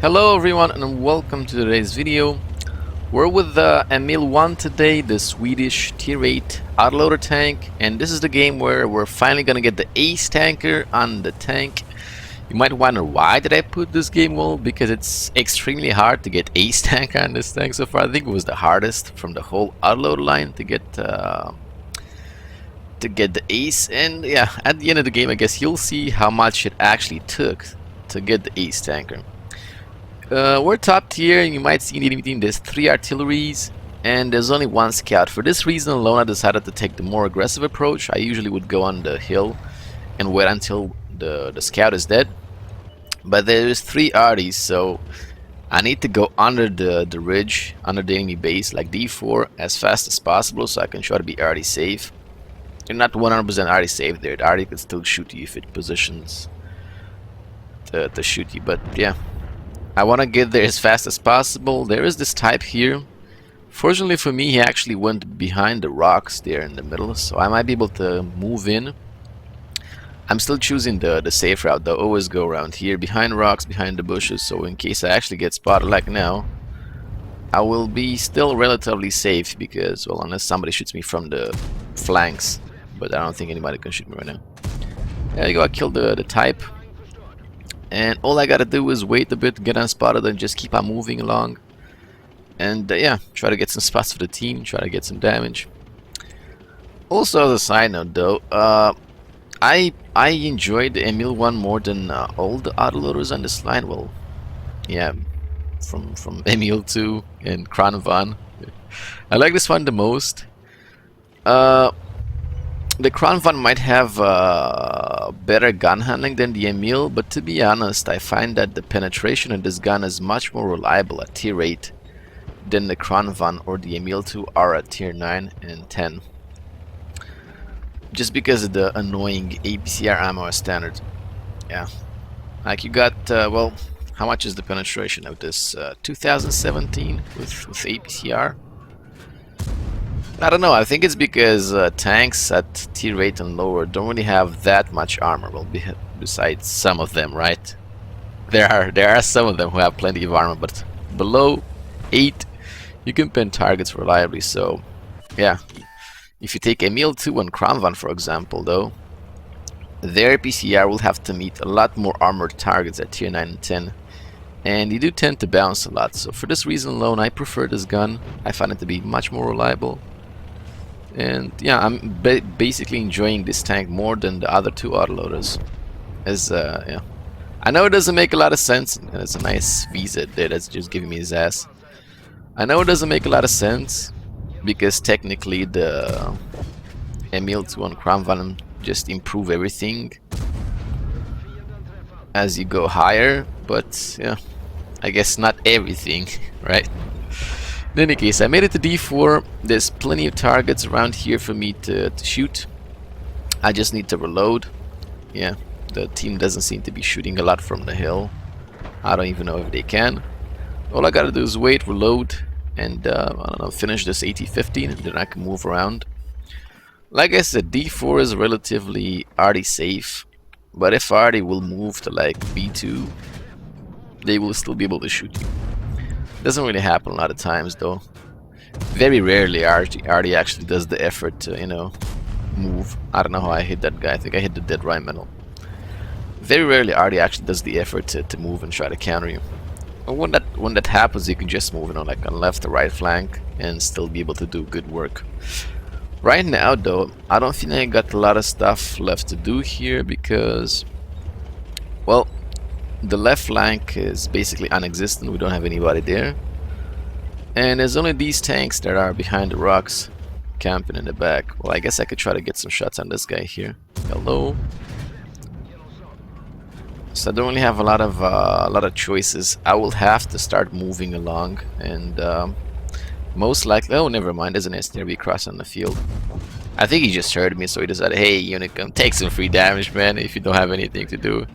Hello everyone and welcome to today's video. We're with the Emil 1 today, the Swedish tier 8 autoloader tank, and this is the game where we're finally gonna get the ace tanker on the tank. You might wonder why did I put this game? Well, because it's extremely hard to get ace tank on this tank so far. I think it was the hardest from the whole autoloader line to get the ace, and yeah, at the end of the game I guess you'll see how much it actually took to get the ace tanker. We're top tier, and you might see in between there's 3 artilleries and there's only 1 scout. For this reason alone I decided to take the more aggressive approach. I usually would go on the hill and wait until the scout is dead, but there's 3 arties, so I need to go under the ridge, under the enemy base like D4 as fast as possible so I can try to be arty safe. You're not 100% arty safe there. The arty can still shoot you if it positions to shoot you, but yeah, I want to get there as fast as possible. There is this type here. Fortunately for me, he actually went behind the rocks there in the middle, so I might be able to move in. I'm still choosing the safe route though. Always go around here, behind rocks, behind the bushes, so in case I actually get spotted like now, I will be still relatively safe because, well, unless somebody shoots me from the flanks, but I don't think anybody can shoot me right now. There you go, I killed the type. And all I gotta do is wait a bit, get unspotted, and just keep on moving along. And yeah, try to get some spots for the team, try to get some damage. Also, as a side note though, I enjoyed the Emil 1 more than all the autoloaders on this line. Well, yeah, from Emil 2 and Crown Van. I like this one the most. The Crown Van might have better gun handling than the Emil, but to be honest, I find that the penetration of this gun is much more reliable at tier 8 than the Crown Van or the Emil 2 are at tier 9 and 10. Just because of the annoying APCR ammo as standard. Yeah. Like you got, well, how much is the penetration of this? 2017 with APCR? I don't know, I think it's because tanks at tier 8 and lower don't really have that much armor. Well, besides some of them, right? There are some of them who have plenty of armor, but below 8 you can pin targets reliably, so yeah. If you take Emil 2 and Crown Van for example though, their PCR will have to meet a lot more armored targets at tier 9 and 10, and you do tend to bounce a lot, so for this reason alone I prefer this gun. I find it to be much more reliable. And yeah, I'm basically enjoying this tank more than the other 2 autoloaders. As yeah, I know it doesn't make a lot of sense, and it's a nice visa there that's just giving me his ass. I know it doesn't make a lot of sense because technically the Emil 2 and Crown Van just improve everything as you go higher, but yeah, I guess not everything, right? In any case, I made it to D4. There's plenty of targets around here for me to shoot. I just need to reload. Yeah, the team doesn't seem to be shooting a lot from the hill. I don't even know if they can. All I gotta do is wait, reload, and I don't know, finish this AT-15, and then I can move around. Like I said, D4 is relatively arty safe, but if arty will move to like B2, they will still be able to shoot you. Doesn't really happen a lot of times though. Very rarely arty actually does the effort to, you know, move. I don't know how I hit that guy. I think I hit the dead right middle. Very rarely arty actually does the effort to move and try to counter you. And when that happens, you can just move, you know, like on left or right flank and still be able to do good work. Right now though, I don't think I got a lot of stuff left to do here because, well, the left flank is basically non-existent. We don't have anybody there, and there's only these tanks that are behind the rocks camping in the back. Well, I guess I could try to get some shots on this guy here. Hello. So I don't really have a lot of choices. I will have to start moving along, and most likely, oh never mind, there's an STRV crossing the field. I think he just heard me, so he decided, hey unit, come take some free damage, man, if you don't have anything to do.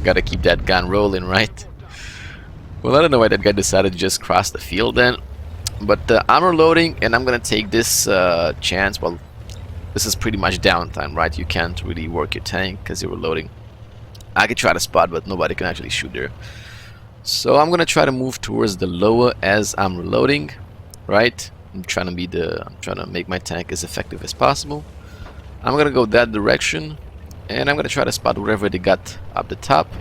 Gotta keep that gun rolling, right? Well, I don't know why that guy decided to just cross the field then, but I'm reloading, and I'm gonna take this chance. Well, this is pretty much downtime, right? You can't really work your tank because you're reloading. I could try to spot, but nobody can actually shoot there. So I'm gonna try to move towards the lower as I'm reloading, right? I'm trying to make my tank as effective as possible. I'm gonna go that direction, and I'm gonna try to spot whatever they got up the top,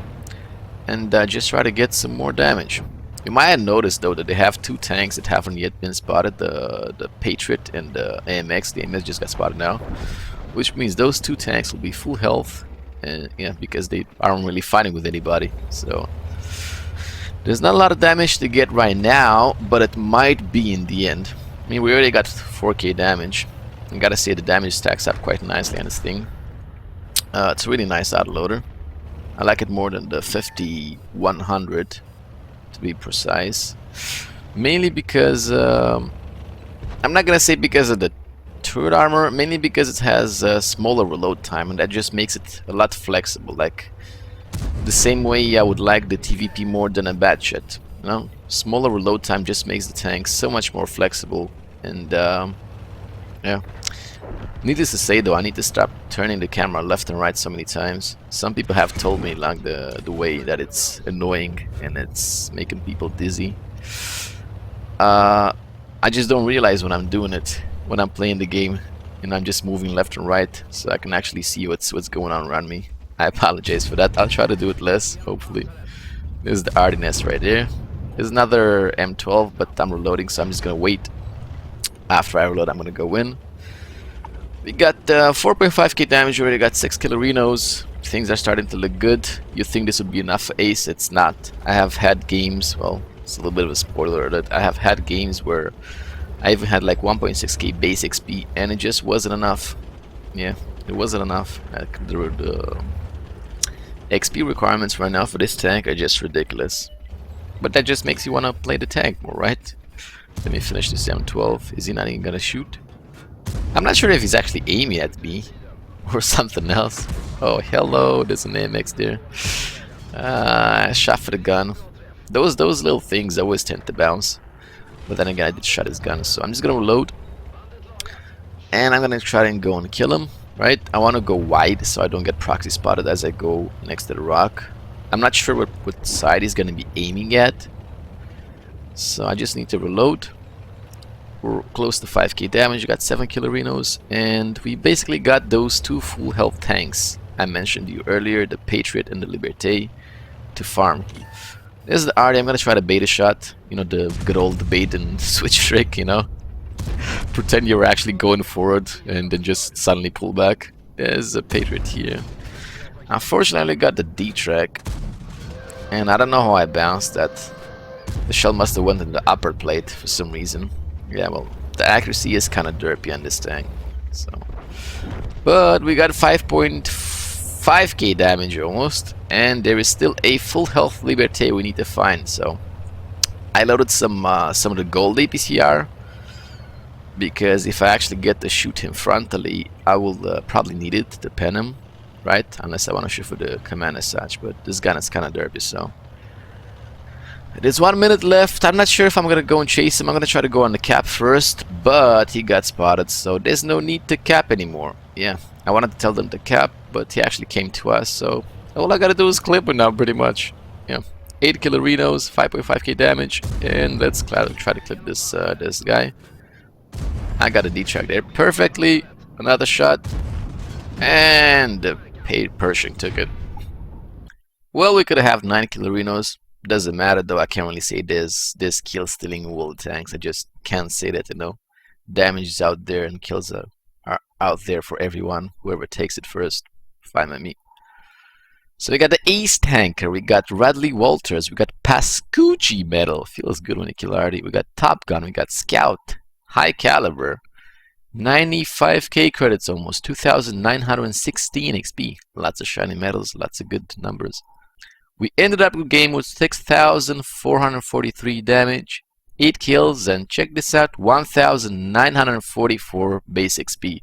and just try to get some more damage. You might have noticed though that they have two tanks that haven't yet been spotted, the Patriot and the AMX. The AMX just got spotted now, which means those two tanks will be full health, and yeah, because they aren't really fighting with anybody. So there's not a lot of damage to get right now, but it might be in the end. I mean, we already got 4k damage. I gotta say the damage stacks up quite nicely on this thing. It's a really nice autoloader. I like it more than the 5100 to be precise. Mainly because I'm not gonna say because of the turret armor, mainly because it has a smaller reload time, and that just makes it a lot flexible. Like the same way I would like the TVP more than a Batchet. You know, smaller reload time just makes the tank so much more flexible, and yeah. Needless to say though, I need to stop turning the camera left and right so many times. Some people have told me along the way that it's annoying and it's making people dizzy. I just don't realize when I'm doing it, when I'm playing the game and I'm just moving left and right so I can actually see what's going on around me. I apologize for that. I'll try to do it less, hopefully. This is the RDNS right there. There's another M12, but I'm reloading, so I'm just gonna wait. After I reload, I'm gonna go in. We got 4.5k damage already, got 6 Killerinos. Things are starting to look good. You think this would be enough for Ace, it's not. I have had games, well, it's a little bit of a spoiler alert. I have had games where I even had like 1.6k base XP and it just wasn't enough. Yeah, it wasn't enough. The XP requirements right now for this tank are just ridiculous. But that just makes you want to play the tank more, right? Let me finish this M12. Is he not even gonna shoot? I'm not sure if he's actually aiming at me or something else. Oh, hello, there's an AMX there. Shot for the gun. Those little things always tend to bounce. But then again, I did shot his gun, so I'm just gonna reload. And I'm gonna try and go and kill him, right? I wanna go wide so I don't get proxy spotted as I go next to the rock. I'm not sure what side he's gonna be aiming at. So I just need to reload. We're close to 5k damage, we got 7 Killerinos, and we basically got those two full health tanks I mentioned to you earlier, the Patriot and the Liberté, to farm. This is the RD. I'm gonna try to bait a shot, you know, the good old bait and switch trick, you know. Pretend you're actually going forward and then just suddenly pull back. There's a Patriot here. Unfortunately, I only got the D track, and I don't know how I bounced that. The shell must have went in the upper plate for some reason. Yeah, well, the accuracy is kind of derpy on this tank. So, but we got 5.5k damage almost, and there is still a full health Liberté we need to find. So, I loaded some of the gold APCR because if I actually get to shoot him frontally, I will probably need it to pen him, right? Unless I want to shoot for the command as such. But this gun is kind of derpy, so. There's 1 minute left. I'm not sure if I'm gonna go and chase him. I'm gonna try to go on the cap first, but he got spotted, so there's no need to cap anymore. Yeah, I wanted to tell them to cap, but he actually came to us, so all I gotta do is clip him now, pretty much. Yeah, 8 Killerinos, 5.5k damage, and let's try to clip this this guy. I got a D-track there perfectly. Another shot, and the Pershing took it. Well, we could have 9 Killerinos. Doesn't matter though. I can't really say there's kill stealing world tanks. I just can't say that, you know. Damage is out there and kills are out there for everyone. Whoever takes it first, fine by me. So we got the Ace tanker. We got Radley Walters. We got Pascucci medal. Feels good when you kill Artie. We got Top Gun. We got Scout. High caliber. 95k credits almost. 2,916 XP. Lots of shiny medals. Lots of good numbers. We ended up the game with 6,443 damage, 8 kills, and check this out, 1,944 base XP.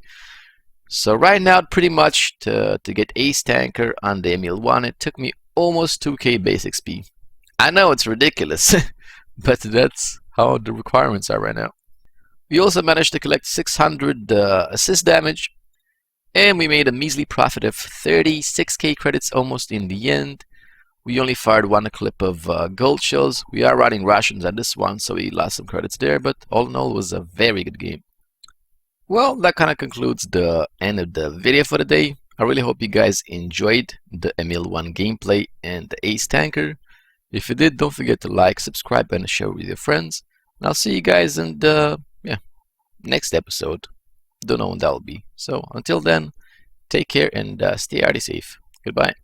So right now, pretty much to get Ace Tanker on the Emil 1, it took me almost 2k base XP. I know it's ridiculous, but that's how the requirements are right now. We also managed to collect 600 assist damage, And we made a measly profit of 36k credits almost in the end. We only fired one clip of gold shells. We are running rations at this one, so we lost some credits there, but all in all, it was a very good game. Well, that kind of concludes the end of the video for the day. I really hope you guys enjoyed the Emil 1 gameplay and the Ace Tanker. If you did, don't forget to like, subscribe, and share with your friends. And I'll see you guys in the next episode. Don't know when that'll be. So until then, take care and stay safe. Goodbye.